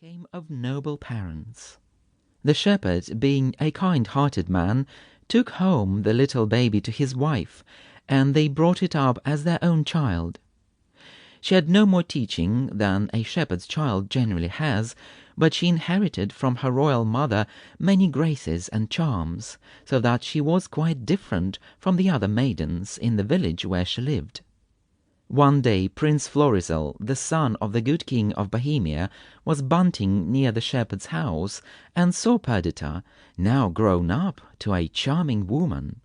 came of noble parents. The shepherd, being a kind-hearted man, took home the little baby to his wife, and they brought it up as their own child. She had no more teaching than a shepherd's child generally has, but she inherited from her royal mother many graces and charms, so that she was quite different from the other maidens in the village where she lived. One day Prince Florizel, the son of the good King of Bohemia, was bunting near the shepherd's house, and saw Perdita, now grown up to a charming woman.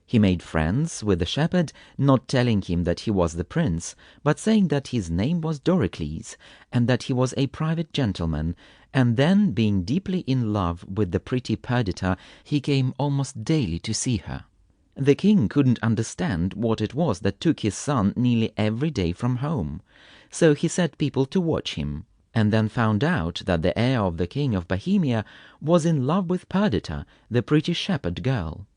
He made friends with the shepherd, not telling him that he was the prince, but saying that his name was Doricles, and that he was a private gentleman, and then, being deeply in love with the pretty Perdita, he came almost daily to see her. The king couldn't understand what it was that took his son nearly every day from home, so he set people to watch him, and then found out that the heir of the King of Bohemia was in love with Perdita, the pretty shepherd girl.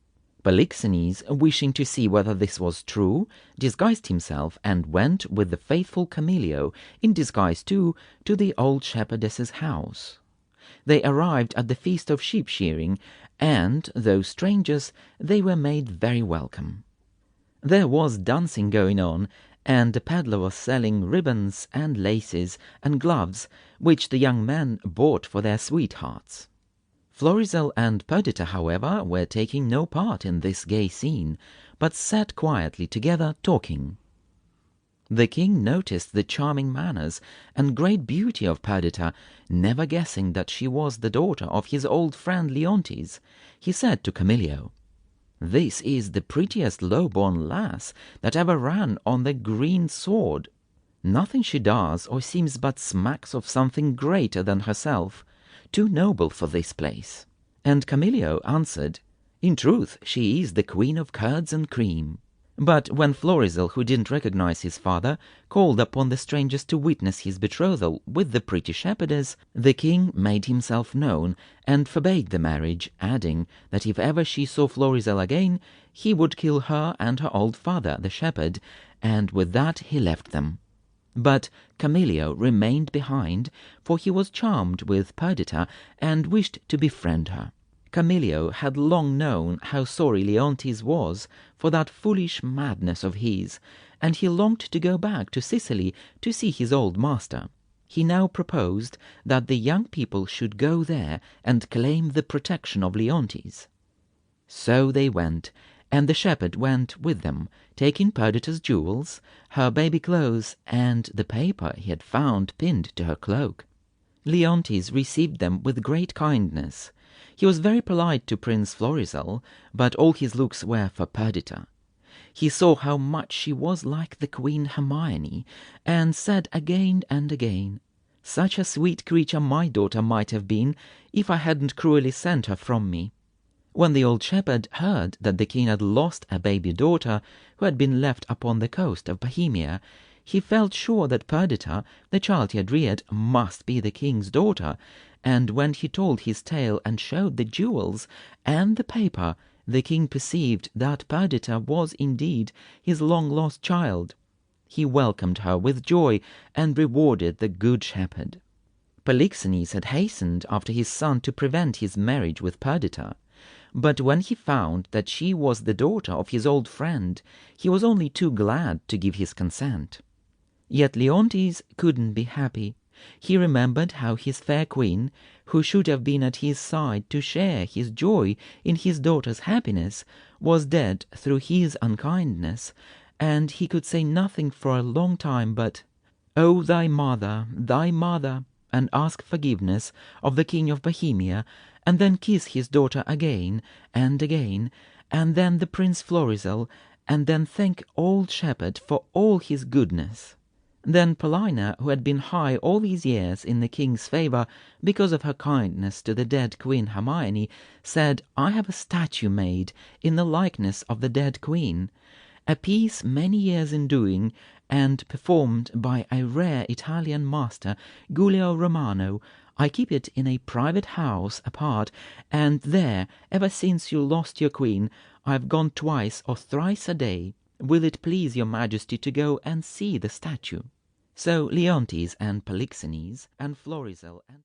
Polixenes, wishing to see whether this was true, disguised himself and went with the faithful Camillo, in disguise too, to the old shepherdess's house. They arrived at the feast of sheep-shearing, and, though strangers, they were made very welcome. There was dancing going on, and the peddler was selling ribbons and laces and gloves, which the young men bought for their sweethearts. Florizel and Perdita, however, were taking no part in this gay scene, but sat quietly together talking. The king noticed the charming manners and great beauty of Perdita, never guessing that she was the daughter of his old friend Leontes. He said to Camillo, "This is the prettiest low-born lass that ever ran on the green sword. Nothing she does or seems but smacks of something greater than herself, too noble for this place." And Camillo answered, "In truth, she is the queen of curds and cream." But when Florizel, who didn't recognize his father, called upon the strangers to witness his betrothal with the pretty shepherdess, the king made himself known and forbade the marriage, adding that if ever she saw Florizel again, he would kill her and her old father, the shepherd, and with that he left them. But Camillo remained behind, for he was charmed with Perdita and wished to befriend her. Camillo had long known how sorry Leontes was for that foolish madness of his, and he longed to go back to Sicily to see his old master. He now proposed that the young people should go there and claim the protection of Leontes. So they went, and the shepherd went with them, taking Perdita's jewels, her baby clothes, and the paper he had found pinned to her cloak. Leontes received them with great kindness. He was very polite to Prince Florizel, but all his looks were for Perdita. He saw how much she was like the Queen Hermione, and said again and again, "Such a sweet creature my daughter might have been, if I hadn't cruelly sent her from me." When the old shepherd heard that the king had lost a baby daughter who had been left upon the coast of Bohemia, he felt sure that Perdita, the child he had reared, must be the king's daughter, and when he told his tale and showed the jewels and the paper, the king perceived that Perdita was indeed his long-lost child. He welcomed her with joy and rewarded the good shepherd. Polixenes had hastened after his son to prevent his marriage with Perdita, but when he found that she was the daughter of his old friend, he was only too glad to give his consent. Yet Leontes couldn't be happy. He remembered how his fair queen, who should have been at his side to share his joy in his daughter's happiness, was dead through his unkindness, and he could say nothing for a long time but, "O thy mother, and ask forgiveness of the King of Bohemia, and then kiss his daughter again, and then the Prince Florizel, and then thank old shepherd for all his goodness." Then Paulina, who had been high all these years in the king's favor because of her kindness to the dead Queen Hermione, said, "I have a statue made in the likeness of the dead queen, a piece many years in doing, and performed by a rare Italian master, Giulio Romano. I keep it in a private house apart, and there, ever since you lost your queen, I have gone twice or thrice a day. Will it please your majesty to go and see the statue?" So Leontes and Polixenes and Florizel and